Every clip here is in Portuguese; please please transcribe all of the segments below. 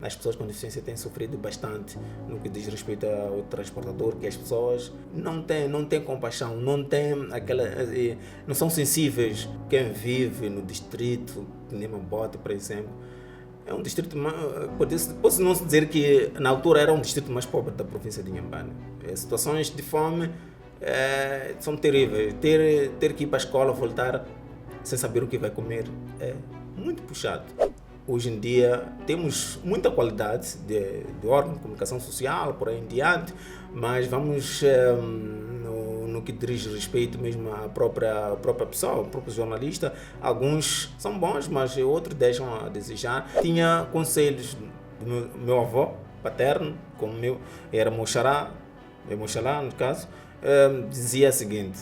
As pessoas com deficiência têm sofrido bastante no que diz respeito ao transportador, que as pessoas não têm compaixão, não são sensíveis. Quem vive no distrito de Nemabote, por exemplo, é um distrito, posso não dizer que na altura era um distrito mais pobre da província de Inhambane. Situações de fome são terríveis. Ter que ir para a escola, voltar sem saber o que vai comer, é muito puxado. Hoje em dia temos muita qualidade de órgão de comunicação social, por aí em diante, mas vamos no que diz respeito mesmo à própria pessoa, ao próprio jornalista. Alguns são bons, mas outros deixam a desejar. Tinha conselhos do meu avô paterno, como era Moxará, no caso, dizia o seguinte: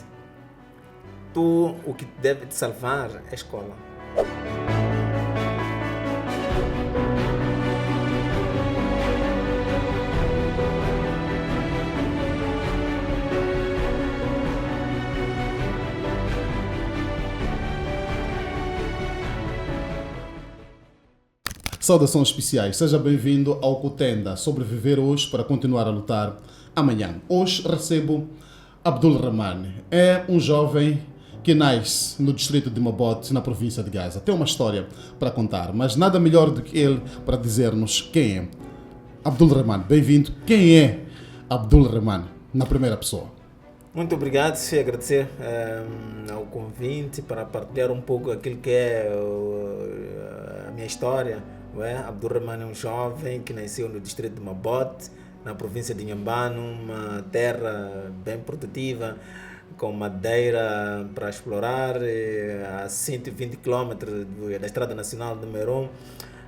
o que deve te salvar é a escola. Saudações especiais, seja bem-vindo ao Cutenda, sobreviver hoje para continuar a lutar amanhã. Hoje recebo Abdul Rahman, é um jovem que nasce no distrito de Mabote, na província de Gaza. Tem uma história para contar, mas nada melhor do que ele para dizer-nos quem é. Abdul Rahman, bem-vindo. Quem é Abdul Rahman, na primeira pessoa? Muito obrigado, e agradecer ao convite para partilhar um pouco aquilo que é a minha história. Abdul Rahman é um jovem que nasceu no distrito de Mabote, na província de Inhambane, uma terra bem produtiva, com madeira para explorar, a 120 km da Estrada Nacional número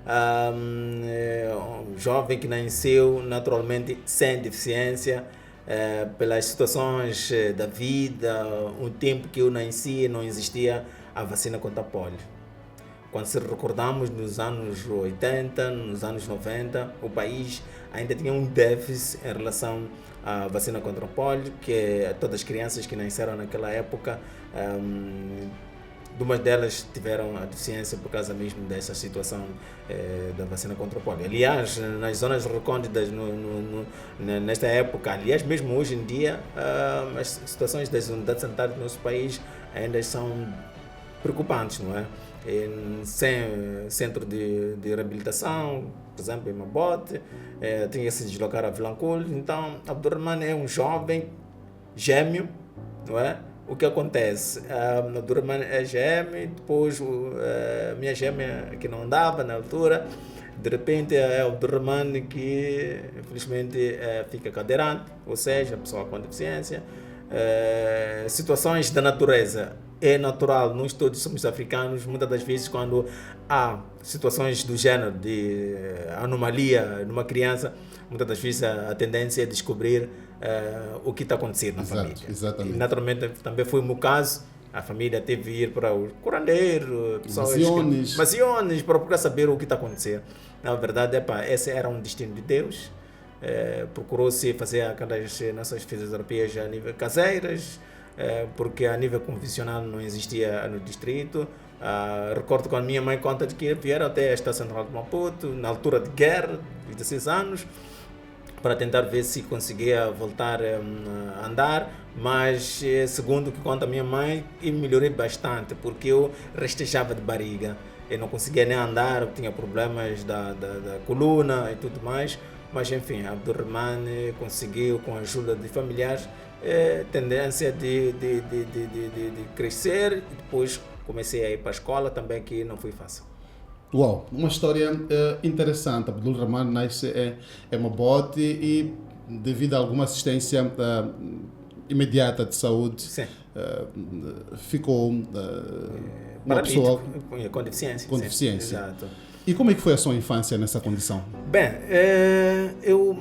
1. Um jovem que nasceu naturalmente sem deficiência, pelas situações da vida. O tempo que eu nasci não existia a vacina contra a polio. Quando se recordamos nos anos 80, nos anos 90, o país ainda tinha um déficit em relação à vacina contra a polio, que todas as crianças que nasceram naquela época, duas delas tiveram a deficiência por causa mesmo dessa situação da vacina contra a polio. Aliás, nas zonas recônditas, nesta época, aliás, mesmo hoje em dia, as situações das unidades sanitárias do nosso país ainda são preocupantes, não é? Sem centro de reabilitação, por exemplo, em Mabote, tinha que se deslocar a Vilanculo. Então, Abdul Rahman é um jovem gêmeo, não é? O que acontece? Abdul Rahman é gêmeo, depois minha gêmea que não andava na altura, de repente é o Abdul Rahman que infelizmente fica cadeirante, ou seja, pessoa com deficiência. Situações da natureza. É natural, nós todos somos africanos, muitas das vezes quando há situações do género de anomalia numa criança, muitas das vezes a tendência é descobrir o que está acontecendo na família. Exatamente. E, naturalmente também foi o meu caso, a família teve que ir para o curandeiro, Maciones, para procurar saber o que está acontecendo. Na verdade, esse era um destino de Deus. Procurou-se fazer aquelas nossas fisioterapias a nível caseiras, porque a nível convencional não existia no distrito. Recordo que a minha mãe conta de que vieram até a Estação Central de Maputo, na altura de guerra, 16 anos, para tentar ver se conseguia voltar a andar, mas segundo o que conta a minha mãe, eu melhorei bastante, porque eu rastejava de barriga, eu não conseguia nem andar, eu tinha problemas da coluna e tudo mais, mas enfim, Abdul Rahman conseguiu, com a ajuda de familiares, tendência de crescer, e depois comecei a ir para a escola também, que não foi fácil. Uau, uma história interessante. Abdul Rahman nasce em Mabote e, devido a alguma assistência imediata de saúde, ficou uma pessoa com deficiência. Com deficiência. Exato. E como é que foi a sua infância nessa condição? Bem, eu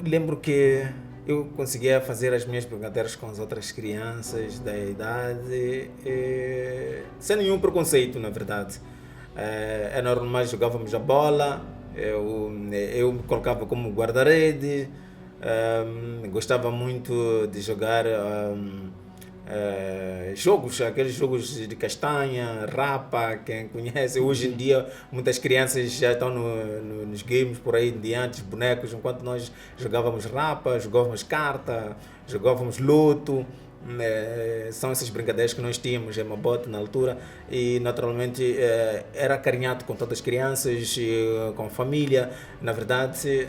lembro que eu conseguia fazer as minhas brincadeiras com as outras crianças da idade, sem nenhum preconceito, na verdade. É normal, jogávamos a bola, eu me colocava como guarda-rede, gostava muito de jogar jogos, aqueles jogos de castanha, rapa, quem conhece. Hoje em dia muitas crianças já estão nos games por aí em diante, bonecos, enquanto nós jogávamos rapa, jogávamos carta, jogávamos loto. São essas brincadeiras que nós tínhamos em Mabote na altura e naturalmente era carinhado com todas as crianças, com a família. Na verdade,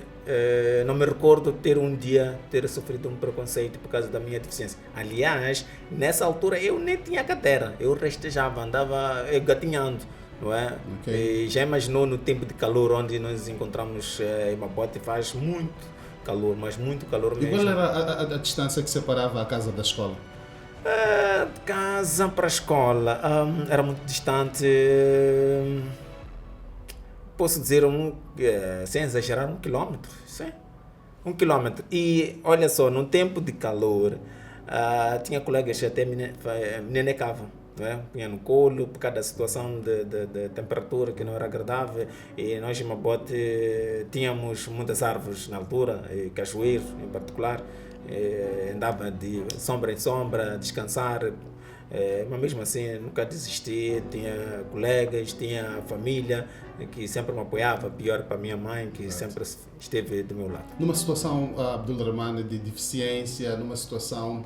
não me recordo ter um dia ter sofrido um preconceito por causa da minha deficiência. Aliás, nessa altura eu nem tinha cadeira, eu rastejava, andava gatinhando. Não é? Okay. E já imaginou no tempo de calor onde nós nos encontramos em Mabote, faz muito calor, mas muito calor mesmo. E qual era a distância que separava a casa da escola? De casa para a escola era muito distante. Posso dizer, sem exagerar, 1 quilômetro. Sim, 1 quilômetro. E olha só, no tempo de calor, tinha colegas que até me nenecavam. Punha no colo por causa da situação de temperatura que não era agradável, e nós em Mabote tínhamos muitas árvores na altura, e cajueiros em particular, andava de sombra em sombra, descansar, mas mesmo assim nunca desisti. Tinha colegas, tinha família que sempre me apoiava, pior para a minha mãe, que sempre esteve do meu lado. Numa situação, Abdul Rahman, de deficiência, numa situação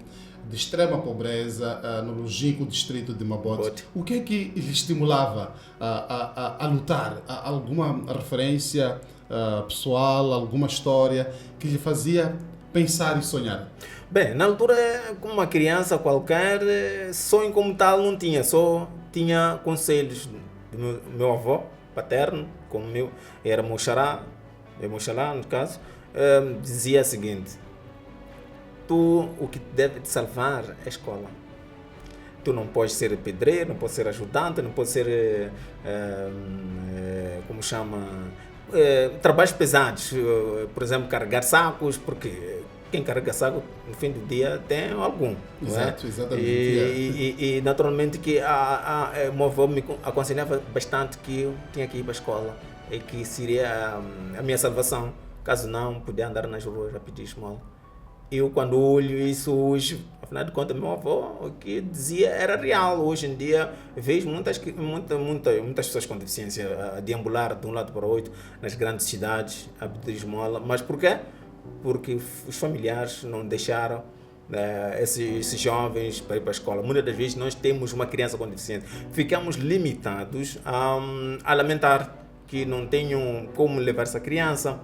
de extrema pobreza, no longínquo distrito de Mabote, o que é que lhe estimulava a lutar? Alguma referência pessoal, alguma história que lhe fazia pensar e sonhar? Bem, na altura, como uma criança qualquer, sonho como tal não tinha, só tinha conselhos do meu avô paterno, como era meu xará, no caso, dizia o seguinte: o que deve te salvar é a escola. Tu não podes ser pedreiro, não podes ser ajudante, não podes ser, trabalhos pesados, por exemplo, carregar sacos, porque quem carrega saco no fim do dia tem algum. Exato, exatamente. E naturalmente que o meu avô me aconselhava bastante que eu tinha que ir para a escola e que seria a minha salvação. Caso não, podia andar nas ruas a pedir esmola. Eu, quando olho isso hoje, afinal de contas, meu avô, o que dizia era real. Hoje em dia, vejo muitas pessoas com deficiência a deambular de um lado para o outro nas grandes cidades, a pedir esmola. Mas por quê? Porque os familiares não deixaram esses jovens para ir para a escola. Muitas das vezes nós temos uma criança com deficiência, ficamos limitados a lamentar que não tenham como levar essa criança.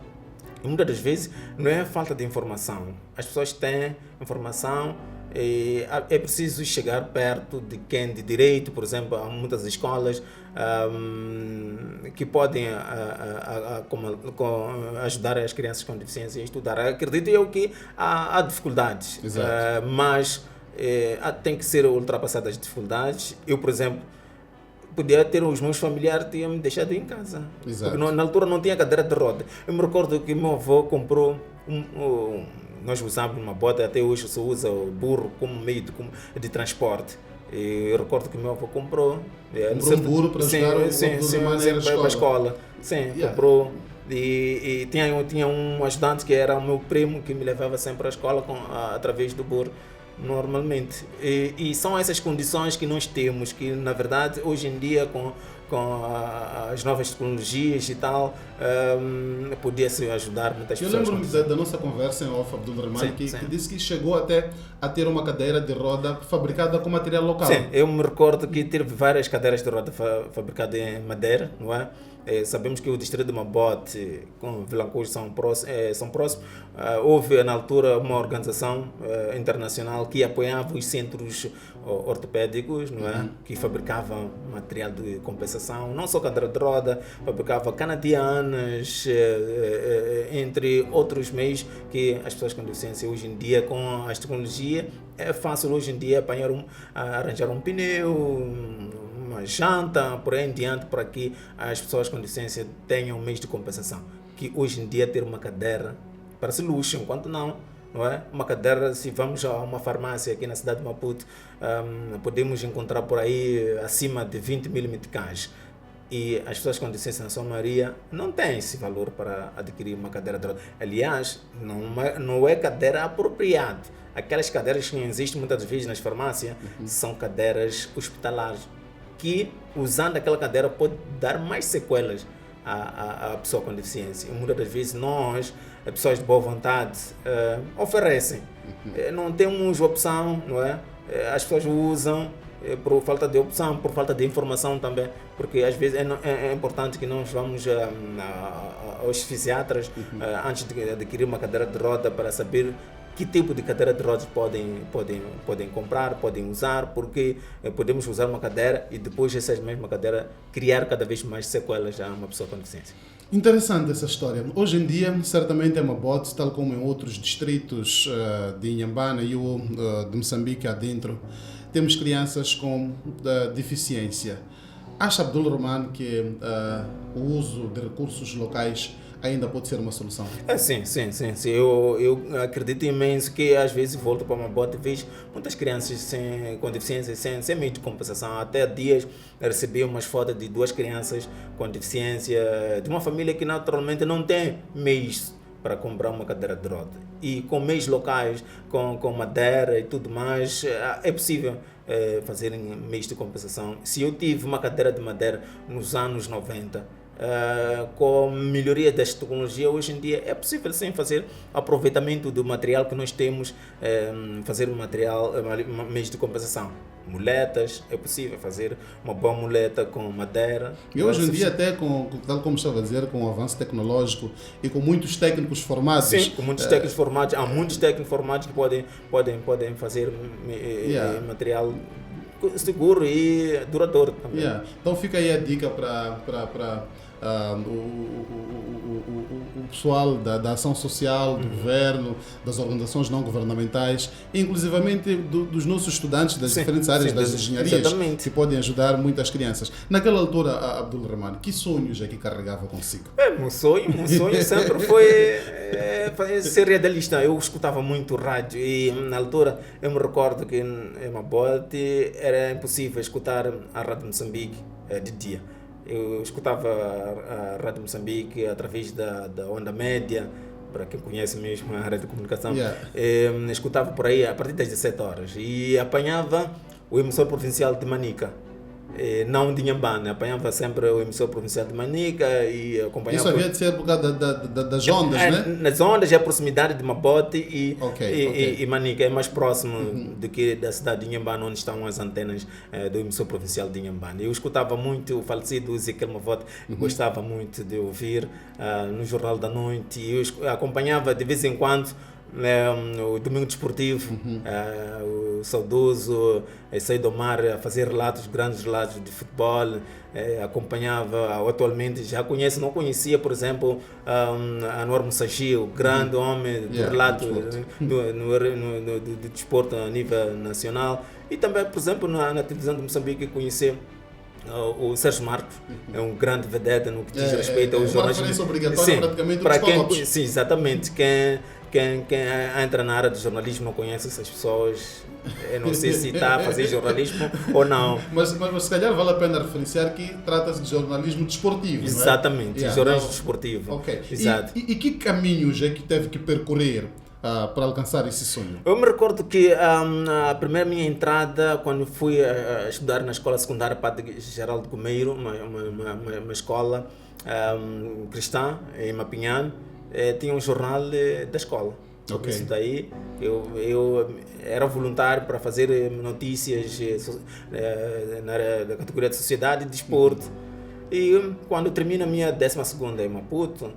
E muitas das vezes não é falta de informação. As pessoas têm informação e é preciso chegar perto de quem de direito. Por exemplo, há muitas escolas que podem ajudar as crianças com deficiência a estudar. Acredito eu que há dificuldades, mas tem que ser ultrapassadas as dificuldades. Eu, por exemplo, podia ter os meus familiares tinham me deixado em casa. Porque na altura não tinha cadeira de roda. Eu me recordo que meu avô comprou nós usávamos uma bota, até hoje se usa o burro como meio de transporte. E eu recordo que meu avô comprou um burro para ajudar para a escola. Sim, comprou. E tinha um ajudante que era o meu primo, que me levava sempre à escola através do burro. Normalmente. E são essas condições que nós temos, que na verdade hoje em dia com as novas tecnologias e tal, podia-se ajudar muitas pessoas. Eu lembro-me da nossa conversa em off, Abdul Rahman, que disse que chegou até a ter uma cadeira de roda fabricada com material local. Sim, eu me recordo que tive várias cadeiras de roda fabricadas em madeira, não é? Sabemos que o distrito de Mabote com Vilancujo são próximos. Houve na altura uma organização internacional que apoiava os centros ortopédicos, não é? Que fabricavam material de compensação, não só cadeira de roda, fabricava canadianas, entre outros meios que as pessoas com deficiência hoje em dia, com as tecnologias, é fácil hoje em dia arranjar um pneu, uma janta, por aí em diante, para que as pessoas com deficiência tenham meios de compensação. Que hoje em dia ter uma cadeira parece luxo, enquanto não é? Uma cadeira, se vamos a uma farmácia aqui na cidade de Maputo, podemos encontrar por aí acima de 20 mil meticais. E as pessoas com deficiência, na sua maioria, não têm esse valor para adquirir uma cadeira de rodas. Aliás, não é cadeira apropriada. Aquelas cadeiras que existem muitas vezes nas farmácias são cadeiras hospitalares, que usando aquela cadeira pode dar mais sequelas à pessoa com deficiência. E muitas das vezes nós, pessoas de boa vontade, oferecem. Não temos opção, não é? As pessoas usam por falta de opção, por falta de informação também, porque às vezes é importante que nós vamos aos fisiatras antes de adquirir uma cadeira de roda para saber que tipo de cadeira de rodas podem comprar, podem usar, porque podemos usar uma cadeira e depois essa mesma cadeira criar cada vez mais sequelas a uma pessoa com deficiência. Interessante essa história. Hoje em dia, certamente em Mabote, tal como em outros distritos de Inhambane e de Moçambique adentro, temos crianças com deficiência. Acha, Abdul Rahman, que o uso de recursos locais ainda pode ser uma solução? Sim. Eu acredito imenso que às vezes volto para uma bota e vejo muitas crianças com deficiência sem meio de compensação. Até há dias recebi umas fotos de 2 crianças com deficiência de uma família que naturalmente não tem meios para comprar uma cadeira de roda. E com meios locais, com madeira e tudo mais, é possível fazerem meios de compensação. Se eu tive uma cadeira de madeira nos anos 90, com melhoria das tecnologias, hoje em dia é possível sim fazer aproveitamento do material que nós temos, fazer meios de compensação. Muletas, é possível fazer uma boa muleta com madeira. E hoje em dia até, tal como estava a dizer, com o avanço tecnológico e com muitos técnicos formados. Sim, com muitos técnicos formados. Há muitos técnicos formados que podem fazer material seguro e duradouro também. Então fica aí a dica para o pessoal da ação social, do governo, das organizações não governamentais, inclusivamente dos nossos estudantes das diferentes áreas das engenharias, exatamente, que podem ajudar muitas crianças. Naquela altura, Abdul Rahman, que sonhos é que carregava consigo? Meu sonho sempre foi ser radialista. Eu escutava muito rádio e na altura eu me recordo que em Mabote era impossível escutar a Rádio Moçambique de dia. Eu escutava a Rádio Moçambique através da onda média, para quem conhece mesmo a área de comunicação. Escutava por aí a partir das 17 horas e apanhava o emissor provincial de Manica. Não de Inhambane, apanhava sempre o emissor provincial de Manica e acompanhava. Isso havia de ser por causa das ondas, né? Nas ondas é a proximidade de Mabote e Manica, é mais próximo do que da cidade de Inhambane, onde estão as antenas do emissor provincial de Inhambane. Eu escutava muito o falecido Ezequiel Mavote, gostava muito de ouvir no Jornal da Noite, e eu acompanhava de vez em quando o Domingo Desportivo, o saudoso Saido Omar a fazer grandes relatos de futebol, acompanhava, atualmente já conheço, não conhecia, por exemplo, Anwar Musashi, o grande homem do relato do desporto a nível nacional, e também, por exemplo, na televisão de Moçambique conheci o Sérgio Marcos, é um grande vedete no que diz respeito ao jornalismo. É uma referência obrigatória praticamente para quem, sim, exatamente. Quem entra na área de jornalismo não conhece essas pessoas. Eu não sei se está a fazer jornalismo ou não. Mas se calhar vale a pena referenciar que trata-se de jornalismo desportivo. Exatamente, não é? Jornalismo desportivo. Okay. Exato. E que caminhos é que teve que percorrer para alcançar esse sonho? Eu me recordo que a primeira minha entrada, quando fui estudar na escola secundária Padre Geraldo Gomeiro, uma escola cristã em Mapinhã, tinha um jornal da escola. Okay. Isso daí, eu era voluntário para fazer notícias na área da categoria de sociedade e desporto. E quando termino a minha 12ª em Maputo,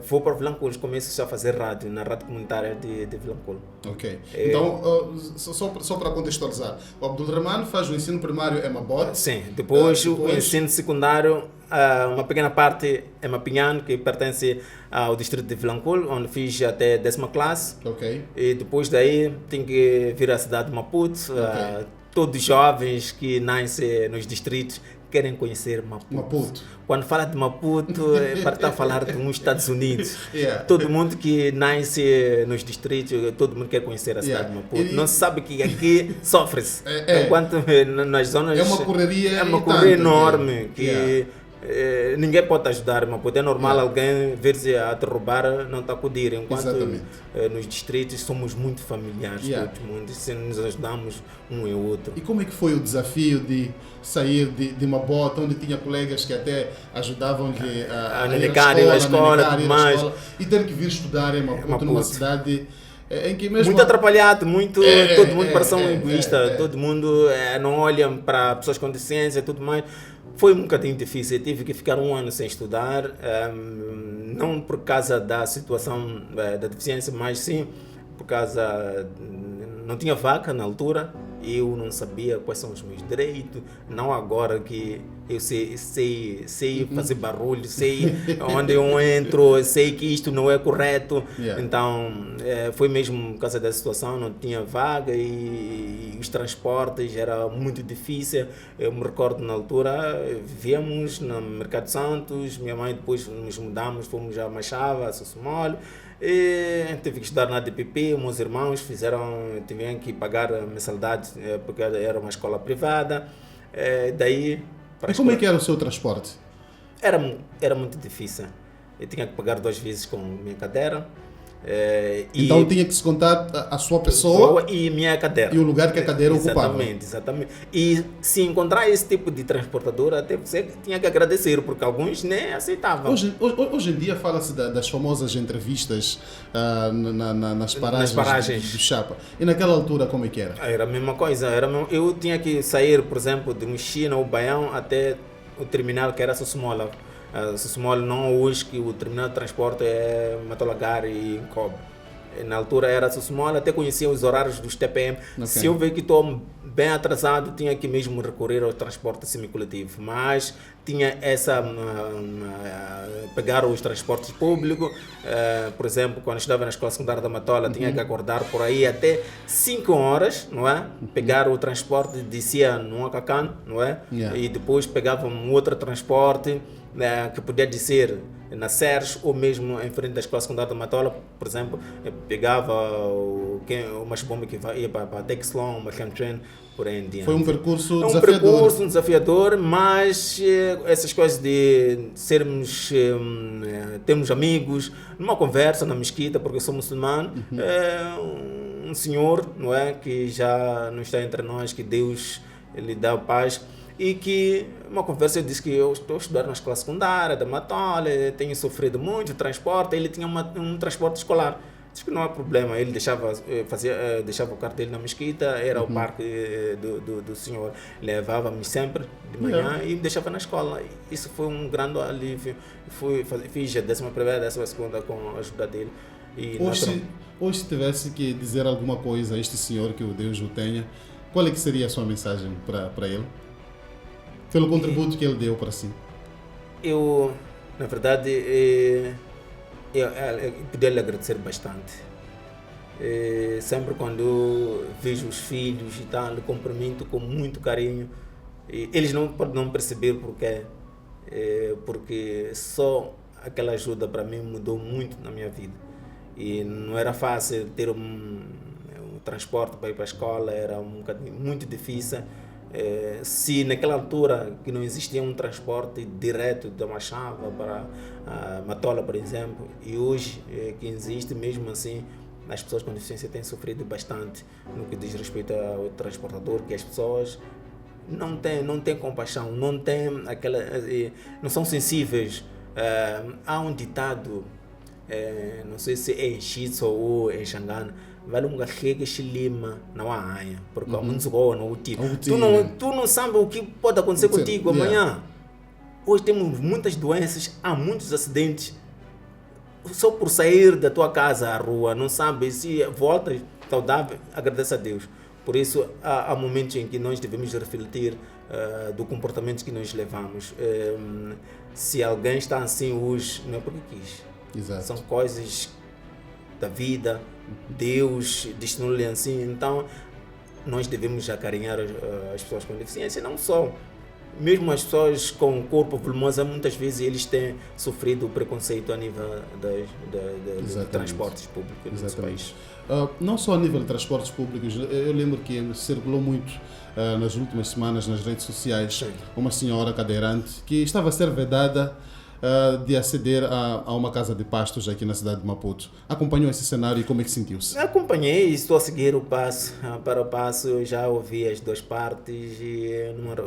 vou para Vilanculo, começo a fazer rádio, na rádio comunitária de Vilanculo. Ok. Então, só para contextualizar, o Abdul Rahman faz o ensino primário em Mabote. Sim, depois o ensino secundário, uma pequena parte é Mapinhã, que pertence ao distrito de Vilanculo, onde fiz até 10ª classe. Ok. E depois daí tenho que vir à cidade de Maputo. Ok. Todos os jovens que nascem nos distritos querem conhecer Maputo. Quando fala de Maputo, para estar a falar de uns Estados Unidos. Todo mundo que nasce nos distritos, todo mundo quer conhecer a cidade de Maputo. Não se sabe que aqui sofre-se. Enquanto nas zonas... É uma correria enorme. ninguém pode te ajudar, mas pode é normal alguém ver-se a te roubar, não te acudir. Enquanto nos distritos somos muito familiares, todo mundo, se nos ajudamos um e outro. E como é que foi o desafio de sair de uma bota onde tinha colegas que até ajudavam a ir à escola, e ter que vir estudar em Maputo, numa cidade em que mesmo... Muito atrapalhado, todo mundo parece um egoísta, todo mundo não olha para pessoas com deficiência e tudo mais. Foi um bocadinho difícil, eu tive que ficar um ano sem estudar, não por causa da situação da deficiência, mas sim por causa... Não tinha vaca na altura, eu não sabia quais são os meus direitos, não agora que eu sei fazer barulho, sei onde eu entro, sei que isto não é correto. Então foi mesmo por causa da situação, não tinha vaga e os transportes era muito difícil. Eu me recordo na altura, vivíamos no Mercado Santos, minha mãe depois nos mudamos, fomos a Machava, a Sossomole. Tive que estudar na DPP, meus irmãos tiveram que pagar a mensalidade porque era uma escola privada. Daí, e como é que era o seu transporte? Era muito difícil. Eu tinha que pagar 2 vezes com minha cadeira. Então tinha que se contar a sua pessoa e minha cadeira. E o lugar que a cadeira ocupava. Exatamente. E se encontrar esse tipo de transportadora, até você tinha que agradecer, porque alguns nem aceitavam. Hoje em dia fala-se das famosas entrevistas nas paragens do Chapa. E naquela altura como é que era? Era a mesma coisa. Eu tinha que sair, por exemplo, de Mochina ou Baião até o terminal que era Sossomole. Sossomole não, hoje que o terminal de transporte é Matolagar e Cobre. Na altura era Sossomole, até conhecia os horários dos TPM. Se eu ver que estou bem atrasado, tinha que mesmo recorrer ao transporte semicoletivo. Mas tinha pegar os transportes públicos. Por exemplo, quando estava na escola secundária da Matola, tinha que acordar por aí até 5 horas, não é? Pegar o transporte, descia no Acacan, não é? E depois pegava um outro transporte que podia descer na Serres ou mesmo em frente da escola secundária da Matola, por exemplo, pegava uma bomba que ia para Texlon, uma Chantren, por aí em diante. Foi um percurso desafiador. Um percurso desafiador, mas essas coisas de termos amigos, numa conversa na mesquita, porque eu sou muçulmano, um senhor, não é, que já não está entre nós, que Deus lhe dá paz. E que, uma conversa, eu disse que eu estou estudando na escola secundária da Matola, tenho sofrido muito transporte, ele tinha um transporte escolar. Disse que não há problema, ele deixava o carro dele na mesquita, era o parque do senhor, levava-me sempre de manhã e me deixava na escola. Isso foi um grande alívio. Fiz a 11ª e a 12ª com a ajuda dele. Hoje, se tivesse que dizer alguma coisa a este senhor, que o Deus o tenha, qual é que seria a sua mensagem para ele? Pelo contributo que ele deu para si. Eu, na verdade, eu podia lhe agradecer bastante. Sempre quando eu vejo os filhos e tal, lhe cumprimento com muito carinho. Eles não podem perceber porquê, porque só aquela ajuda para mim mudou muito na minha vida. E não era fácil ter um transporte para ir para a escola, era muito difícil. Se naquela altura que não existia um transporte direto da Machava para Matola, por exemplo, e hoje que existe, mesmo assim as pessoas com deficiência têm sofrido bastante no que diz respeito ao transportador, que as pessoas não têm compaixão, não são sensíveis. Há um ditado, não sei se é em Xitso ou em Xangana, vale um garrega xilima não há anha, porque há muitos não tipo. Tu não sabes o que pode acontecer contigo amanhã. Hoje temos muitas doenças, há muitos acidentes. Só por sair da tua casa à rua, não sabes se voltas saudável, agradece a Deus. Por isso, há momentos em que nós devemos refletir do comportamento que nós levamos. Se alguém está assim hoje, não é porque quis. Exato. São coisas da vida, Deus destinou-lhe assim. Então, nós devemos acarinhar as pessoas com deficiência, não só mesmo as pessoas com corpo volumoso, muitas vezes eles têm sofrido preconceito a nível de transportes públicos no nosso país. Não só a nível de transportes públicos, eu lembro que circulou muito nas últimas semanas nas redes sociais uma senhora cadeirante que estava a ser vedada de aceder a uma casa de pastos aqui na cidade de Maputo. Acompanhou esse cenário e como é que sentiu-se? Acompanhei e estou a seguir o passo para o passo. Eu já ouvi as duas partes e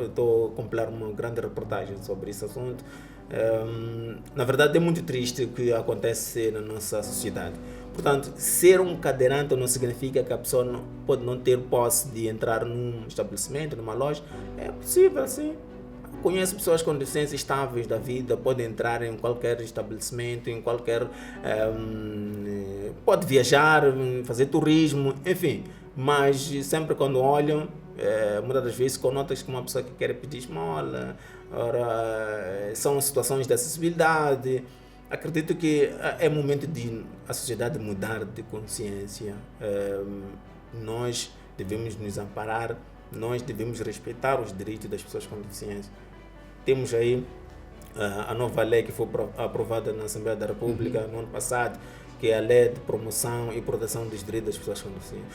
estou a compilar uma grande reportagem sobre esse assunto. Na verdade, é muito triste o que acontece na nossa sociedade. Portanto, ser um cadeirante não significa que a pessoa pode não ter posse de entrar num estabelecimento, numa loja. É possível, sim. Conheço pessoas com deficiências estáveis da vida, podem entrar em qualquer estabelecimento, em qualquer... pode viajar, fazer turismo, enfim. Mas sempre quando olham, muitas das vezes conotam-se como uma pessoa que quer pedir esmola, são situações de acessibilidade. Acredito que é momento de a sociedade mudar de consciência. Nós devemos nos amparar, nós devemos respeitar os direitos das pessoas com deficiência. Temos aí a nova lei que foi aprovada na Assembleia da República no ano passado, que é a Lei de Promoção e Proteção dos Direitos das Pessoas com Deficiência.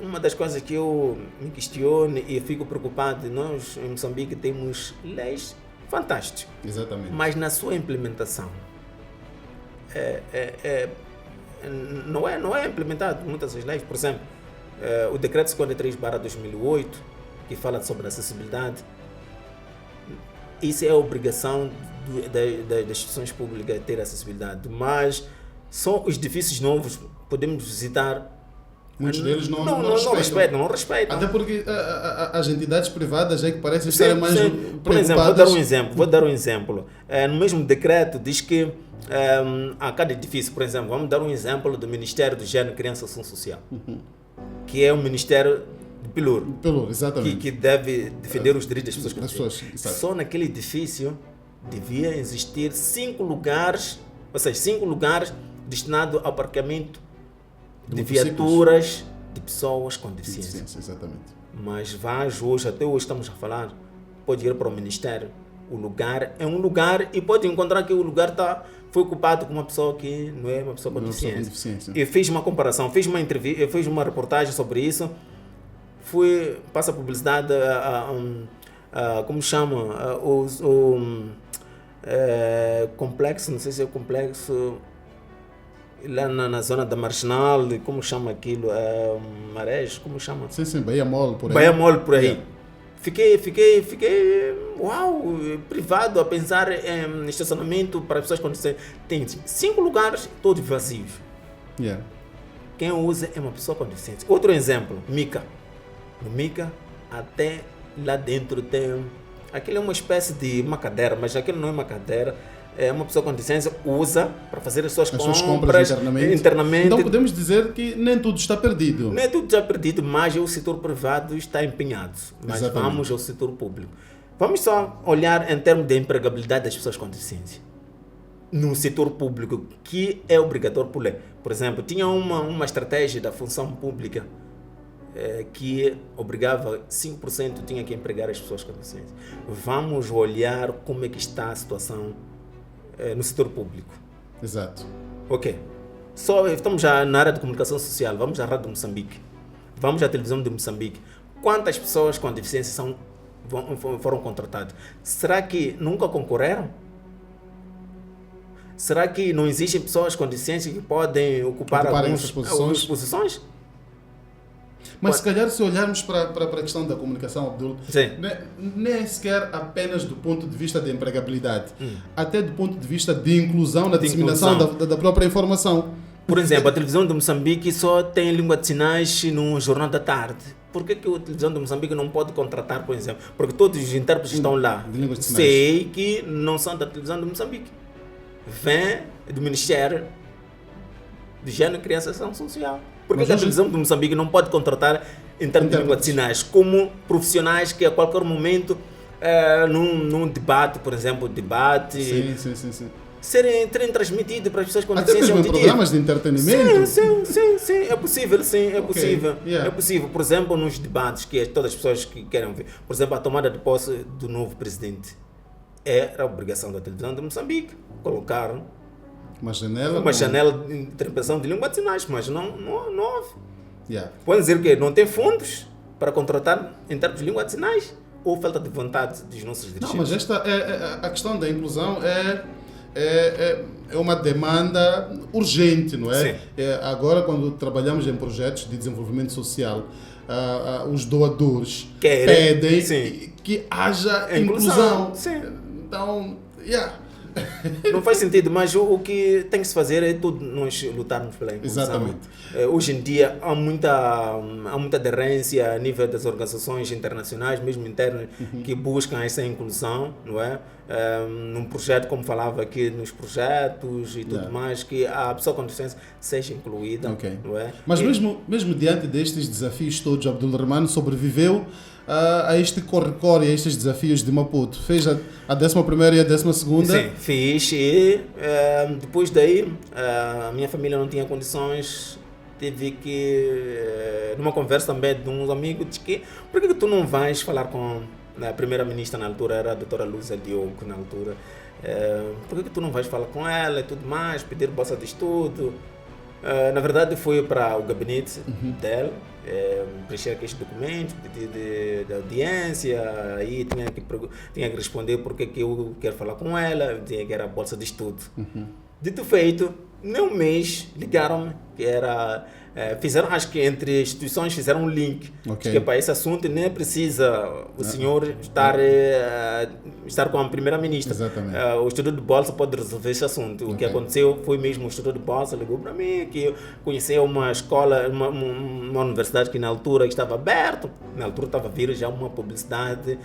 Uma das coisas que eu me questiono e fico preocupado, nós em Moçambique temos leis fantásticas. Exatamente. Mas na sua implementação não é implementado muitas das leis. Por exemplo, o Decreto 53/2008, que fala sobre acessibilidade, isso é a obrigação das instituições públicas ter acessibilidade, mas só os edifícios novos podemos visitar. Muitos deles não respeitam. Até porque as entidades privadas é que parecem estar mais preocupadas. Por exemplo, vou dar um exemplo. No mesmo decreto diz que a cada edifício, por exemplo, vamos dar um exemplo do Ministério do Gênero, Criança e Ação Social, que é um ministério de Pelour, exatamente. Que deve defender os direitos das pessoas. Só naquele edifício devia existir 5 lugares, ou seja, 5 lugares destinados ao parqueamento de viaturas de pessoas com deficiência. Exatamente. Mas até hoje estamos a falar, pode ir para o Ministério. O lugar é um lugar e pode encontrar que o lugar foi ocupado com uma pessoa que não é uma pessoa com deficiência. Eu fiz uma comparação, fiz uma entrevista, eu fiz uma reportagem sobre isso. Passa a publicidade como chama? Complexo, não sei se é complexo, lá na zona da Marginal, como chama aquilo? Marés, como chama? Sim, Bahia Mole, por aí. Bahia Mole, por aí. Yeah. Fiquei, privado a pensar em estacionamento para pessoas com deficiência. Tem 5 lugares, todos vazios. Yeah. Quem usa é uma pessoa com deficiência. Outro exemplo, Mica. No Mica, até lá dentro tem... Aquilo é uma espécie de uma cadeira, mas aquilo não é uma cadeira. É uma pessoa com deficiência usa para fazer as suas compras internamente. Então podemos dizer que nem tudo está perdido. Nem tudo está perdido, mas o setor privado está empenhado. Mas exatamente. Vamos ao setor público. Vamos só olhar em termos de empregabilidade das pessoas com deficiência. No setor público, que é obrigatório por lei. Por exemplo, tinha uma estratégia da função pública que obrigava 5% tinha que empregar as pessoas com deficiência. Vamos olhar como é que está a situação no setor público. Exato. Ok. Estamos já na área de comunicação social. Vamos à Rádio de Moçambique. Vamos à televisão de Moçambique. Quantas pessoas com deficiência foram contratadas? Será que nunca concorreram? Será que não existem pessoas com deficiência que podem ocupar algumas posições? Mas se calhar se olharmos para a questão da comunicação, Abdul, nem sequer apenas do ponto de vista de empregabilidade, até do ponto de vista de inclusão na disseminação da própria informação. Por exemplo, a televisão de Moçambique só tem língua de sinais no Jornal da Tarde. Por que a televisão de Moçambique não pode contratar, por exemplo? Porque todos os intérpretes estão lá. Sei que não são da televisão de Moçambique. Vem do Ministério do Gênero, Criança e Ação Social. Porque a televisão de Moçambique não pode contratar intérpretes de língua de sinais como profissionais que a qualquer momento, num debate, por exemplo, Sim. serem transmitidos para as pessoas com Até deficiência mesmo em auditiva. programas de entretenimento. Sim, é possível, sim, é possível. Yeah. É possível, por exemplo, nos debates que todas as pessoas que querem ver, por exemplo, a tomada de posse do novo presidente, era a obrigação da televisão de Moçambique colocar Uma janela. uma janela de interpretação de língua de sinais, mas não houve. Yeah. Podem dizer que não tem fundos para contratar intérpretes de língua de sinais ou falta de vontade dos nossos dirigentes? Não, mas esta a questão da inclusão é uma demanda urgente, não é? Sim. Agora, quando trabalhamos em projetos de desenvolvimento social, os doadores Querem, pedem sim, que haja a inclusão. Sim. Então, yeah. Não faz sentido, mas o que tem que se fazer é tudo nós lutarmos pela inclusão. Exatamente. Hoje em dia há muita aderência a nível das organizações internacionais, mesmo internas, que buscam essa inclusão, não é? Num projeto, como falava aqui, nos projetos e tudo mais, que a pessoa com deficiência seja incluída, Ok. não é? Mas mesmo diante destes desafios todos, Abdul Rahman sobreviveu a este corre-corre, a estes desafios de Maputo. Fez a 11ª e a 12ª? Sim, fiz e depois daí a minha família não tinha condições, tive que, numa conversa também de uns amigos, disse que por que tu não vais falar com a primeira-ministra na altura, era a doutora Luísa Diogo na altura, por que tu não vais falar com ela e tudo mais, pedir bolsa de estudo? Na verdade fui para o gabinete dela, preencher aqueles documentos de audiência, aí tinha que responder porque que eu quero falar com ela, tinha que era a bolsa de estudo. Dito feito, nem um mês ligaram-me, que era, fizeram, acho que entre instituições fizeram um link, Ok. que para esse assunto nem precisa o senhor estar com a primeira-ministra. Exatamente. O Instituto de Bolsa pode resolver esse assunto. O que Ok. aconteceu foi mesmo o Instituto de Bolsa ligou para mim, que conheceu uma escola, uma universidade que na altura estava aberto, na altura estava a vir já uma publicidade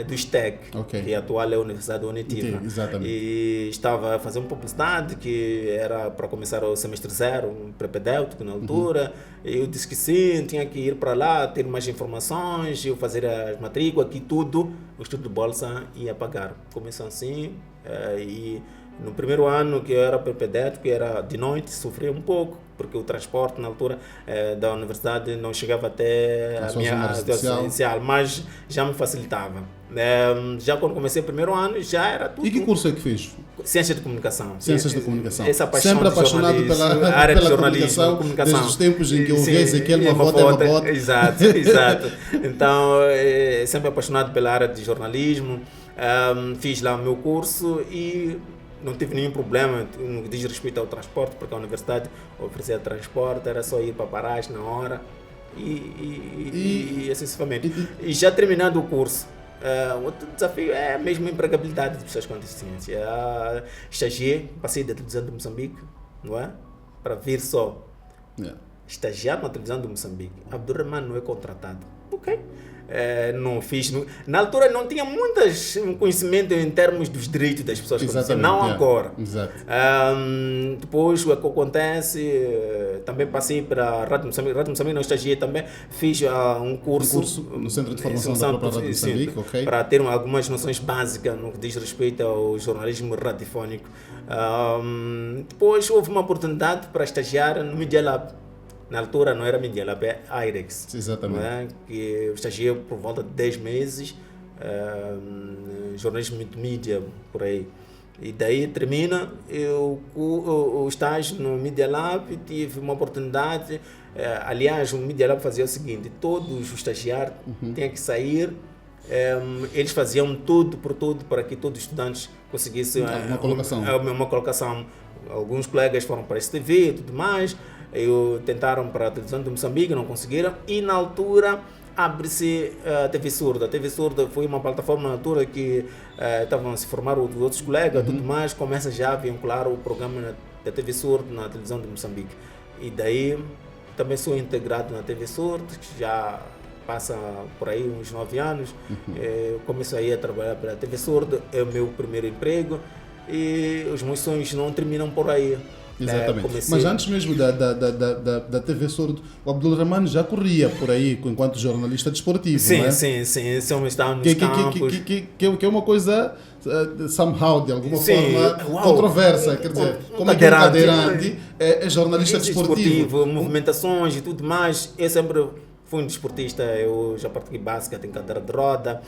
do STEC, Ok. que atual é a Universidade Unitiva. Exatamente. E estava a fazer uma publicidade que era para começar o semestre 0, um pré-pedêutico na altura. Eu disse que sim, tinha que ir para lá, ter mais informações, eu fazer as matrículas, que tudo o Instituto de Bolsa ia pagar. Começou assim, e no primeiro ano que eu era pré-pedêutico, era de noite, sofri um pouco, porque o transporte na altura da universidade não chegava até A a sua minha zona residencial. residencial, mas já me facilitava. Já quando comecei o primeiro ano, já era tudo. E que curso é que fez? Ciência de comunicação. Ciências da comunicação. Essa paixão Sempre de apaixonado jornalismo, pela área de pela jornalismo, comunicação. desde os tempos em que eu Sim, ouvi Ezequiel, uma uma volta é uma volta. volta. Exato, exato. Então, sempre apaixonado pela área de jornalismo. Fiz lá o meu curso e não tive nenhum problema no que diz respeito ao transporte, porque a universidade oferecia transporte, era só ir para Parás na hora e assim sucessivamente. E já terminando o curso, outro desafio é mesmo a empregabilidade de pessoas com deficiência. Estagiei, passei da televisão de Moçambique, não é? Para vir só Yeah. estagiar na televisão de Moçambique. Abdul Rahman não é contratado. Ok. Não fiz. Na altura não tinha muitos conhecimento em termos dos direitos das pessoas com deficiência. Não yeah. agora. Exato. Depois o que acontece, também passei para a Rádio Moçambique não estagiei também, fiz um curso no Centro de Formação da própria Rádio Moçambique, ok. para ter algumas noções básicas no que diz respeito ao jornalismo radiofónico. Depois houve uma oportunidade para estagiar no Media Lab. Na altura não era Media Lab, é IREX. Exatamente. Não é? Que eu estagiei por volta de 10 meses, jornalismo multimídia, por aí. E daí termina o estágio no Media Lab, tive uma oportunidade. Aliás, o Media Lab fazia o seguinte: todos os estagiários tinham que sair. Eles faziam tudo por tudo para que todos os estudantes conseguissem uma colocação. Uma colocação. Alguns colegas foram para a STV e tudo mais. Tentaram para a televisão de Moçambique, não conseguiram. E na altura abre-se a TV Surda. A TV Surda foi uma plataforma na altura que estavam a se formar os outros colegas e tudo mais. Começa já a vincular o programa da TV Surda na televisão de Moçambique. E daí também sou integrado na TV Surda, que já passa por aí uns 9 anos. Começo aí a trabalhar pela TV Surda, é o meu primeiro emprego. E os meus sonhos não terminam por aí. Exatamente. Comecei... Mas antes mesmo da TV Sordo, o Abdul Rahman já corria por aí enquanto jornalista desportivo, sim, não é? sim. Estava nos campos. Que é uma coisa, somehow, de alguma Sim, forma, controversa. Quer dizer, como é que um cadeirante é jornalista desportivo? Movimentações e tudo mais. Eu sempre fui um desportista, eu já pratiquei basquete em cadeira de roda,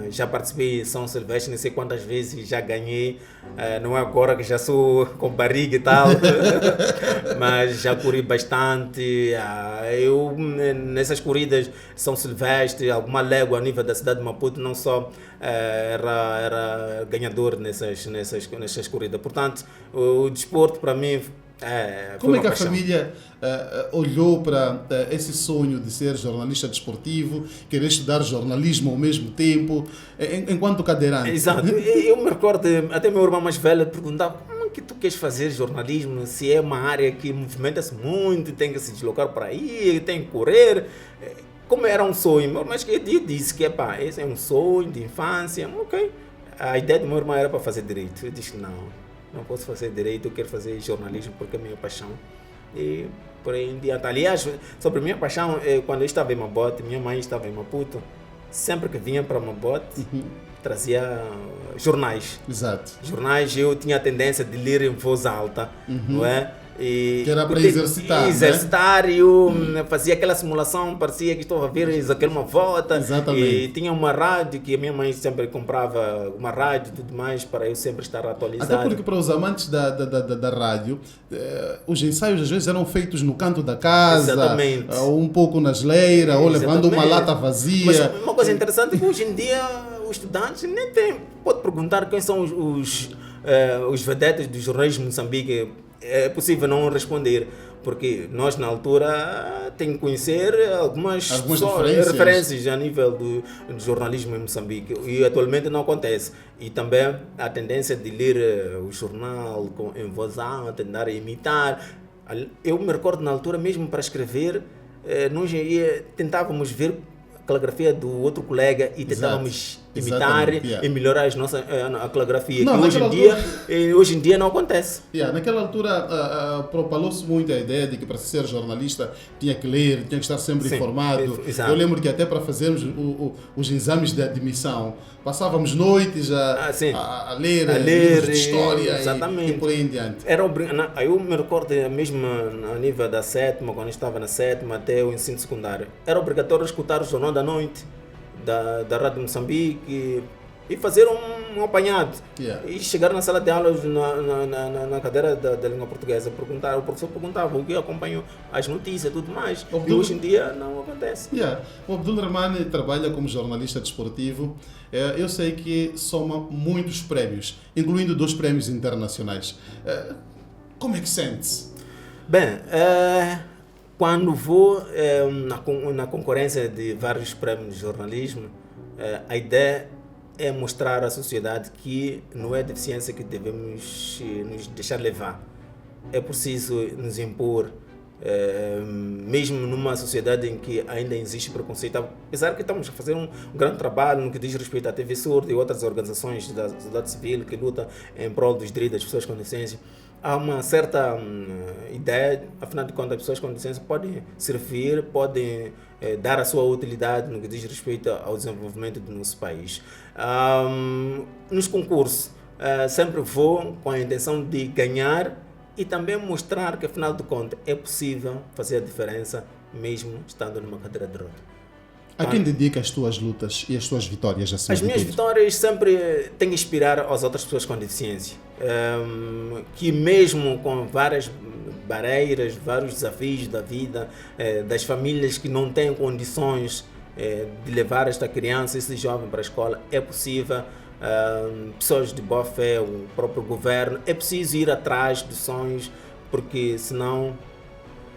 já participei em São Silvestre, não sei quantas vezes já ganhei, não é agora que já sou com barriga e tal, mas já corri bastante. Eu nessas corridas São Silvestre, alguma légua a nível da cidade de Maputo, não só era ganhador nessas corridas. Portanto, o desporto para mim como é que a família olhou para esse sonho de ser jornalista desportivo, querer estudar jornalismo ao mesmo tempo, enquanto cadeirante? Exato. Eu me recordo, até meu irmão mais velho perguntava: como que tu queres fazer jornalismo se é uma área que movimenta-se muito, tem que se deslocar para aí, tem que correr? Como era um sonho, mas eu disse que esse é um sonho de infância. Ok. A ideia do meu irmão era para fazer direito. Eu disse: não posso fazer direito, eu quero fazer jornalismo porque é a minha paixão. E por aí em diante. Aliás, sobre a minha paixão, quando eu estava em Mabote, minha mãe estava em Maputo, sempre que vinha para Mabote, trazia jornais. Exato. Jornais, eu tinha a tendência de ler em voz alta, não é? Que era para exercitar, exercitar, né? Eu fazia aquela simulação, parecia que estava a ver uma volta. Exatamente. E tinha uma rádio que a minha mãe sempre comprava, uma rádio e tudo mais, para eu sempre estar atualizado. Até porque para os amantes da rádio, os ensaios às vezes eram feitos no canto da casa, ou um pouco na geleira, ou levando uma lata vazia. Mas uma coisa interessante é que hoje em dia os estudantes nem têm, pode perguntar quem são os vedetas dos jornais de Moçambique. É possível não responder, porque nós na altura temos que conhecer algumas referências a nível do jornalismo em Moçambique, e atualmente não acontece. E também a tendência de ler o jornal em voz alta, tentar imitar. Eu me recordo na altura mesmo para escrever, nós tentávamos ver a caligrafia do outro colega e tentávamos imitar e melhorar a caligrafia. Não, hoje em dia não acontece. Naquela altura propalou-se muito a ideia de que para ser jornalista tinha que ler, tinha que estar sempre informado. Eu lembro que até para fazermos os exames de admissão passávamos noites a ler livros de história e por aí em diante. Eu me recordo mesmo a nível da sétima, quando eu estava na sétima até o ensino secundário, era obrigatório escutar o Jornal da Noite da Rádio Moçambique e fazer um apanhado. E chegar na sala de aulas, na cadeira da língua portuguesa, o professor perguntava o que acompanhou, as notícias e tudo mais. E hoje em dia não acontece. O Abdul Rahman trabalha como jornalista desportivo. Eu sei que soma muitos prémios, incluindo 2 prémios internacionais. Como é que sente-se? Bem, quando vou na concorrência de vários prêmios de jornalismo, a ideia é mostrar à sociedade que não é deficiência que devemos nos deixar levar. É preciso nos impor, mesmo numa sociedade em que ainda existe preconceito. Apesar que estamos a fazer um grande trabalho no que diz respeito à TV Sordo e outras organizações da sociedade civil que lutam em prol dos direitos das pessoas com deficiência, há uma certa ideia, afinal de contas, as pessoas com deficiência podem servir, podem dar a sua utilidade no que diz respeito ao desenvolvimento do nosso país. Nos concursos, sempre vou com a intenção de ganhar e também mostrar que, afinal de contas, é possível fazer a diferença mesmo estando numa cadeira de rodas. A quem dedica as tuas lutas e as tuas vitórias? As minhas vitórias sempre têm que inspirar as outras pessoas com deficiência, que mesmo com várias barreiras, vários desafios da vida, das famílias que não têm condições de levar esta criança, esse jovem para a escola, é possível. Pessoas de boa fé, o próprio governo, é preciso ir atrás dos sonhos, porque senão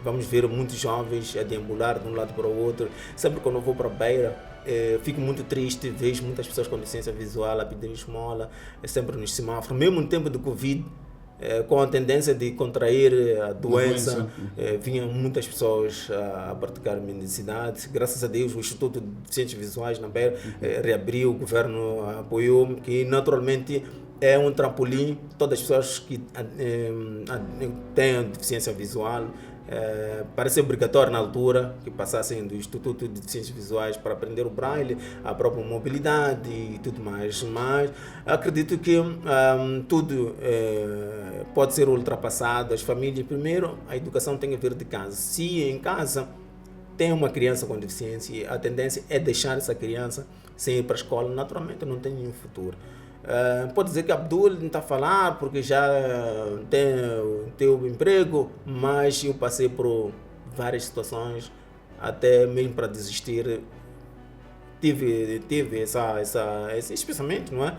vamos ver muitos jovens a deambular de um lado para o outro. Sempre quando eu vou para a Beira, fico muito triste, vejo muitas pessoas com deficiência visual a pedir esmola, sempre nos semáforos, mesmo no tempo do Covid, com a tendência de contrair a doença, vinham muitas pessoas a praticar mendicidade. Graças a Deus o Instituto de Deficientes Visuais na Beira reabriu, o governo apoiou, que naturalmente é um trampolim. Todas as pessoas que têm deficiência visual, parece obrigatório na altura que passassem do Instituto de Deficiências Visuais para aprender o braille, a própria mobilidade e tudo mais. Mas acredito que tudo pode ser ultrapassado. As famílias, primeiro, a educação tem que vir de casa. Se em casa tem uma criança com deficiência, a tendência é deixar essa criança sem ir para a escola, naturalmente não tem nenhum futuro. Pode dizer que Abdul não está a falar porque já tem o emprego, mas eu passei por várias situações, até mesmo para desistir. Tive esse pensamento, não é?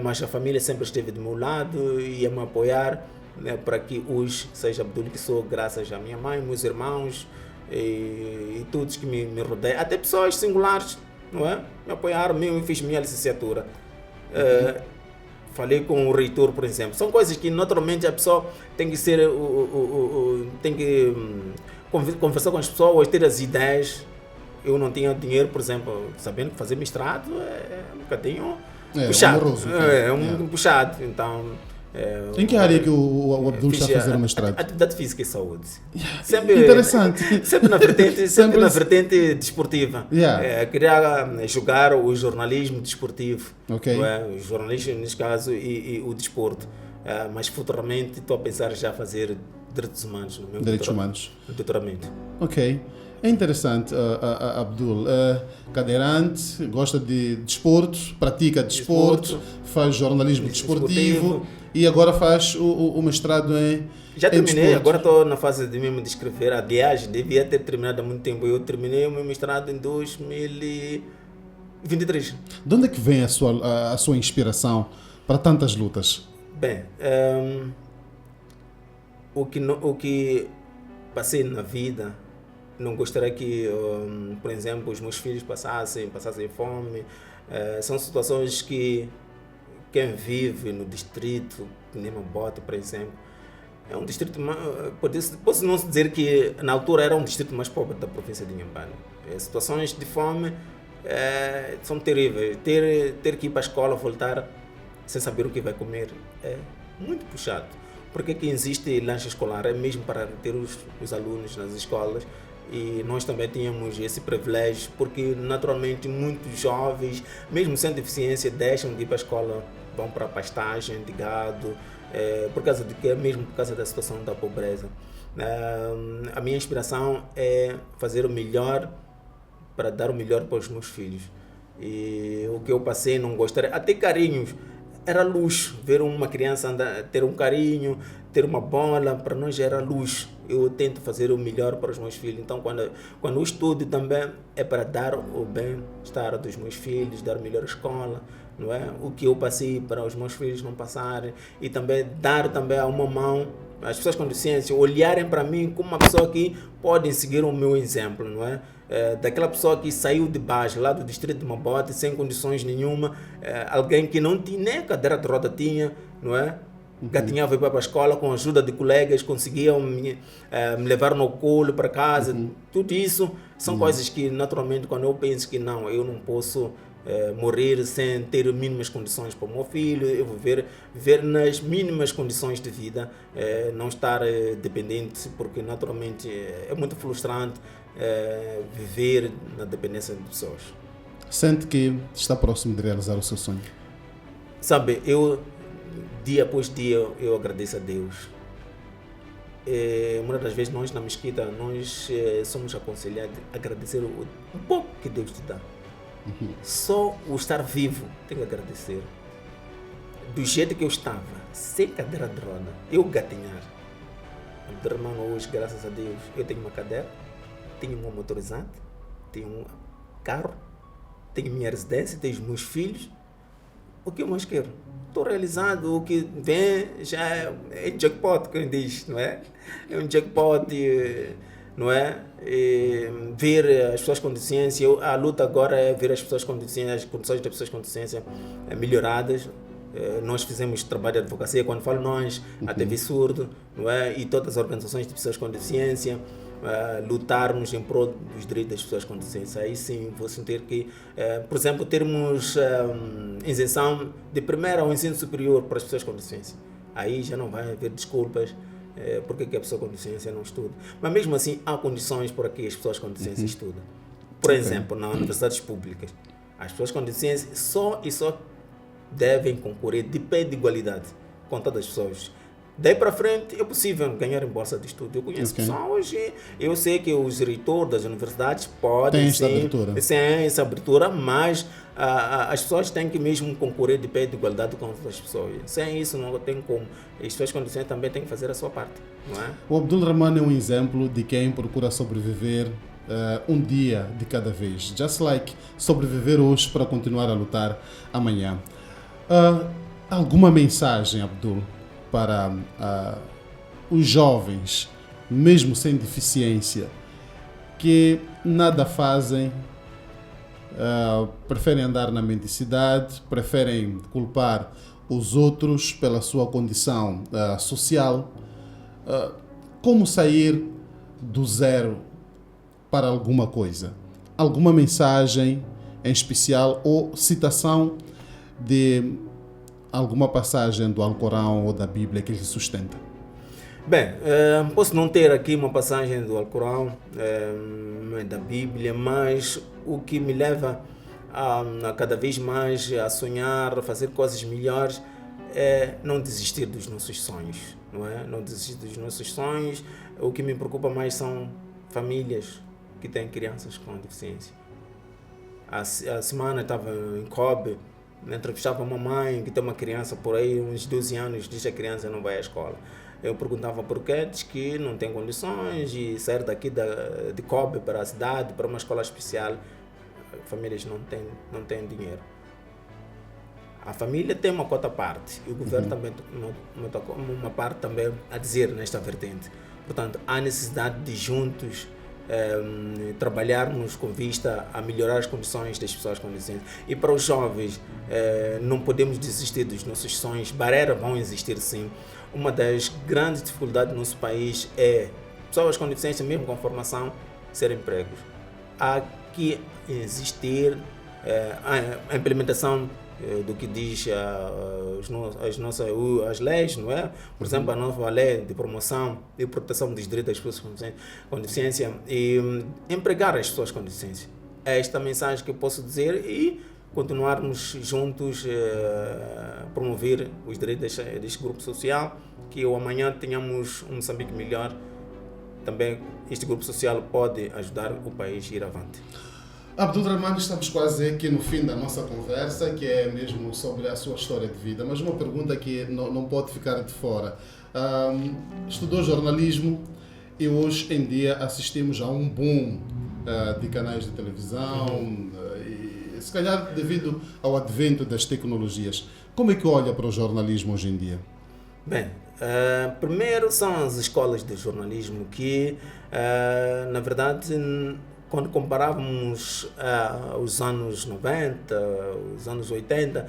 Mas a família sempre esteve do meu lado e ia me apoiar, né, para que hoje seja Abdul que sou, graças à minha mãe, meus irmãos e todos que me rodeiam, até pessoas singulares, não é? Me apoiaram, eu fiz minha licenciatura. Falei com o reitor, por exemplo. São coisas que naturalmente a pessoa tem que ser, tem que conversar com as pessoas, ter as ideias. Eu não tinha dinheiro, por exemplo, sabendo que fazer mestrado é um bocadinho puxado. Puxado. Então, em que área que o Abdul está a fazer o mestrado? Atividade física e saúde. Sempre, interessante. Sempre na vertente desportiva. Queria jogar o jornalismo desportivo. Okay. O jornalismo, neste caso, e o desporto. Mas futuramente estou a pensar já fazer direitos humanos no meu doutoramento. Ok. É interessante, Abdul. Cadeirante, gosta de desporto, pratica desporto, faz jornalismo desportivo e agora faz o mestrado em Já terminei, desporto. Agora estou na fase de mesmo de escrever. Aliás, devia ter terminado há muito tempo. Eu terminei o meu mestrado em 2023. De onde é que vem a sua inspiração para tantas lutas? Bem, o que passei na vida, não gostaria que, por exemplo, os meus filhos passassem fome. São situações que quem vive no distrito, nem Mabote, por exemplo, é um distrito, posso não dizer que na altura era um distrito mais pobre da província de Inhambane. Situações de fome são terríveis. Ter que ir para a escola, voltar sem saber o que vai comer, é muito puxado. Porque que existe lanche escolar? É mesmo para ter os alunos nas escolas. E nós também tínhamos esse privilégio, porque naturalmente muitos jovens, mesmo sem deficiência, deixam de ir para a escola, vão para a pastagem de gado, por causa da situação da pobreza. A minha inspiração é fazer o melhor para dar o melhor para os meus filhos. E o que eu passei, não gostaria, até carinhos, era luxo. Ver uma criança andar, ter um carinho, ter uma bola, para nós era luxo. Eu tento fazer o melhor para os meus filhos. Então, quando eu estudo também, é para dar o bem-estar dos meus filhos, dar a melhor escola, não é? O que eu passei para os meus filhos não passarem. E também dar também a uma mão, as pessoas com deficiência, olharem para mim como uma pessoa que podem seguir o meu exemplo, não é? Daquela pessoa que saiu de baixo, lá do distrito de Mabote, sem condições nenhuma, alguém que não tinha nem cadeira de roda tinha, não é? Gatinhava para a escola com a ajuda de colegas, conseguiam me levar no colo para casa. Tudo isso são coisas que, naturalmente, quando eu penso que não, eu não posso morrer sem ter mínimas condições para o meu filho, eu vou viver nas mínimas condições de vida, não estar dependente, porque naturalmente é muito frustrante viver na dependência de pessoas. Sente que está próximo de realizar o seu sonho? Sabe, dia após dia eu agradeço a Deus. Muitas das vezes nós na mesquita somos aconselhados a agradecer o pouco que Deus te dá. Só o estar vivo tem que agradecer. Do jeito que eu estava, sem cadeira de roda, eu gatinhar. Irmão, hoje, graças a Deus, eu tenho uma cadeira, tenho uma motorizante, tenho um carro, tenho minha residência, tenho os meus filhos. O que eu mais quero? Estou realizado, o que vem já é jackpot, como diz, não é? É um jackpot, não é? Ver as pessoas com deficiência, a luta agora é ver as pessoas com deficiência, as condições das pessoas com deficiência melhoradas. Nós fizemos trabalho de advocacia, quando falo nós, a TV Surdo, não é? E todas as organizações de pessoas com deficiência, lutarmos em prol dos direitos das pessoas com deficiência. Aí sim vou sentir que, por exemplo, termos isenção de primeiro ao ensino superior para as pessoas com deficiência. Aí já não vai haver desculpas porque que a pessoa com deficiência não estuda. Mas mesmo assim há condições para que as pessoas com deficiência estudem. Por exemplo, nas universidades públicas, as pessoas com deficiência só devem concorrer de pé de igualdade com todas as pessoas. Daí para frente é possível ganhar em bolsa de estudo. Eu conheço pessoas e eu sei que os diretores das universidades podem essa abertura, mas as pessoas têm que mesmo concorrer de pé de igualdade com outras pessoas. Sem isso não tem como. As pessoas com deficiência também têm que fazer a sua parte, não é? O Abdul Rahman é um exemplo de quem procura sobreviver um dia de cada vez. Just like sobreviver hoje para continuar a lutar amanhã. Alguma mensagem, Abdul, para os jovens, mesmo sem deficiência, que nada fazem, preferem andar na mendicidade, preferem culpar os outros pela sua condição social? Como sair do zero para alguma coisa? Alguma mensagem em especial ou citação de alguma passagem do Alcorão ou da Bíblia que ele sustenta? Bem, posso não ter aqui uma passagem do Alcorão, da Bíblia, mas o que me leva a cada vez mais a sonhar, a fazer coisas melhores, é não desistir dos nossos sonhos, não é? Não desistir dos nossos sonhos. O que me preocupa mais são famílias que têm crianças com deficiência. A semana estava em Kobe, entrevistava uma mãe que tem uma criança por aí, uns 12 anos, diz que a criança não vai à escola. Eu perguntava por quê, diz que não tem condições de sair daqui de Kobe para a cidade, para uma escola especial. Famílias não têm dinheiro. A família tem uma cota à parte e o governo também tem uma parte também a dizer nesta vertente. Portanto, há necessidade de juntos trabalharmos com vista a melhorar as condições das pessoas com deficiência. E para os jovens, não podemos desistir dos nossos sonhos. Barreiras vão existir sim. Uma das grandes dificuldades do nosso país é pessoas com deficiência, mesmo com formação, serem empregos. Há que existir a implementação do que diz as leis, não é? Por exemplo, a nova lei de promoção e proteção dos direitos das pessoas com deficiência e empregar as pessoas com deficiência. É esta mensagem que eu posso dizer e continuarmos juntos a promover os direitos deste grupo social, que amanhã tenhamos um Moçambique melhor. Também este grupo social pode ajudar o país a ir avante. Abdul Rahman, estamos quase aqui no fim da nossa conversa, que é mesmo sobre a sua história de vida, mas uma pergunta que não pode ficar de fora. Estudou jornalismo e hoje em dia assistimos a um boom de canais de televisão, e, se calhar devido ao advento das tecnologias. Como é que olha para o jornalismo hoje em dia? Bem, primeiro são as escolas de jornalismo que, na verdade, quando comparávamos os anos 90, os anos 80,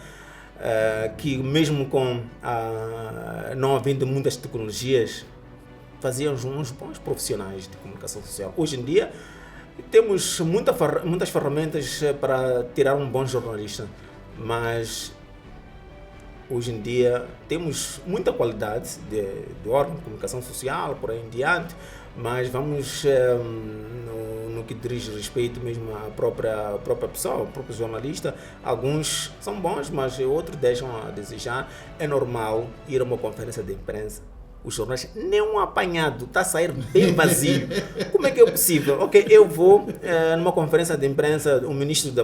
que mesmo com não havendo muitas tecnologias, faziam uns bons profissionais de comunicação social. Hoje em dia, temos muitas ferramentas para tirar um bom jornalista, mas hoje em dia temos muita qualidade de órgão de comunicação social, por aí em diante, mas vamos no que diz respeito mesmo à própria pessoa, ao próprio jornalista. Alguns são bons, mas outros deixam a desejar. É normal ir a uma conferência de imprensa, os jornais nem um apanhado, está a sair bem vazio. Como é que é possível? Ok, eu vou numa conferência de imprensa,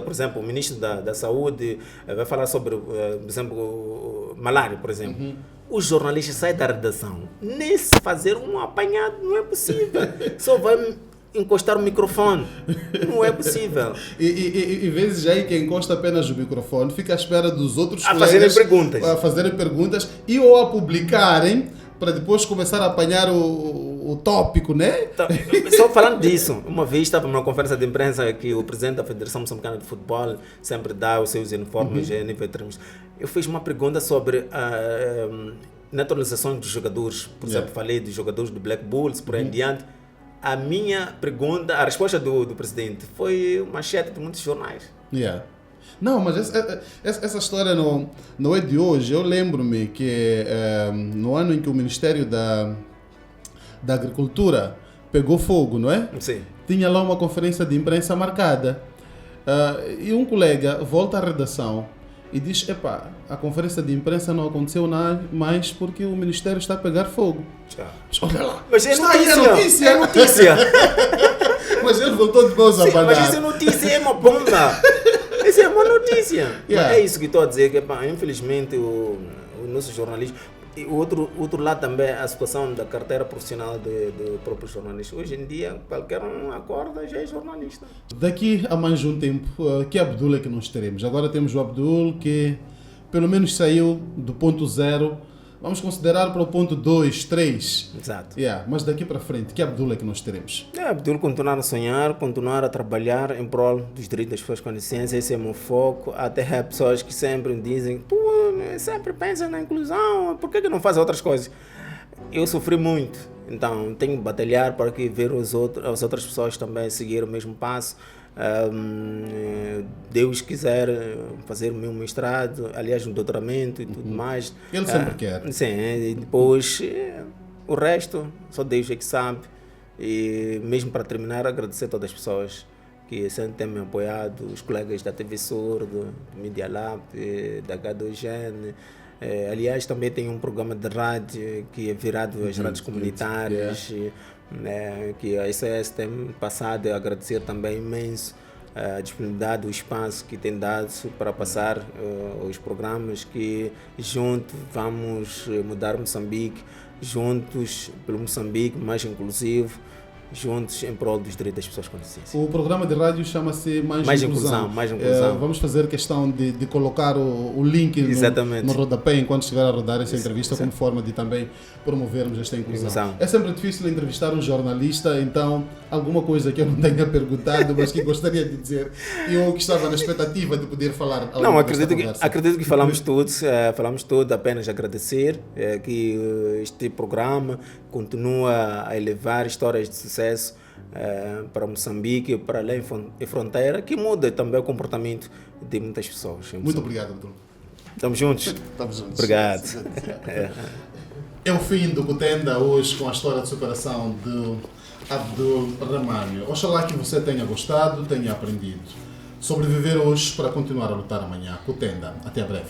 por exemplo, o ministro da Saúde vai falar sobre, por exemplo, malária, por exemplo. Os jornalistas saem da redação, nem se fazer um apanhado não é possível. Só vai encostar o microfone, não é possível. E vezes aí que encosta apenas o microfone, fica à espera dos outros a fazerem perguntas e ou a publicarem para depois começar a apanhar o tópico, né? Só falando disso, uma vez estava numa conferência de imprensa que o presidente da Federação Moçambicana de Futebol sempre dá os seus informes a nível de termos. eu fiz uma pergunta sobre a naturalização dos jogadores. Por exemplo, falei dos jogadores do Black Bulls, por aí em diante. A minha pergunta, a resposta do presidente foi uma manchete de muitos jornais. Não, mas essa história não é de hoje. Eu lembro-me que no ano em que o Ministério da Agricultura pegou fogo, não é? Sim. Tinha lá uma conferência de imprensa marcada. E um colega volta à redação e diz: a conferência de imprensa não aconteceu mais porque o Ministério está a pegar fogo. Olha lá. Mas é notícia. É notícia. Mas ele voltou de mãos a abanar. Mas isso é notícia, é uma bomba. Isso é uma notícia. Mas é isso que estou a dizer, que infelizmente o nosso jornalismo... E o outro lado também, a situação da carteira profissional do próprio jornalista. Hoje em dia, qualquer um acorda já é jornalista. Daqui a mais um tempo, que Abdul é que nós teremos? Agora temos o Abdul que pelo menos saiu do ponto 0. Vamos considerar para o ponto 2, 3. Exato. Mas daqui para frente, que Abdul é que nós teremos? Abdul continuar a sonhar, continuar a trabalhar em prol dos direitos das pessoas com deficiência. Esse é o meu foco. Até há pessoas que sempre dizem: tu sempre pensas na inclusão, por que não faz outras coisas? Eu sofri muito, então tenho que batalhar para que ver as outras pessoas também seguir o mesmo passo. Deus quiser fazer o meu mestrado, aliás, um doutoramento e tudo mais. Ele sempre quer. Sim, e depois o resto só Deus é que sabe. E mesmo para terminar, agradecer a todas as pessoas que sempre têm me apoiado, os colegas da TV Surdo, do Media Lab, da H2N. Aliás, também tem um programa de rádio que é virado às rádios comunitárias. Que a ICS tem passado a agradecer também imenso a disponibilidade, o espaço que tem dado para passar os programas, que juntos vamos mudar Moçambique, juntos pelo Moçambique mais inclusivo, juntos em prol dos direitos das pessoas com deficiência. O programa de rádio chama-se Mais Inclusão. Vamos fazer questão de colocar o link no rodapé enquanto estiver a rodar essa entrevista, como forma de também promovermos esta inclusão. É sempre difícil entrevistar um jornalista, então alguma coisa que eu não tenha perguntado, mas que gostaria de dizer, eu que estava na expectativa de poder falar. Não, acredito que falamos tudo, apenas agradecer que este programa continua a elevar histórias de sucesso para Moçambique, para além da fronteira, que muda também o comportamento de muitas pessoas. Muito obrigado, Abdul. Estamos juntos. Obrigado. É o fim do Kutenda hoje com a história de superação de Abdul Rahman. Oxalá que você tenha gostado, tenha aprendido. Sobreviver hoje para continuar a lutar amanhã. Kutenda. Até breve.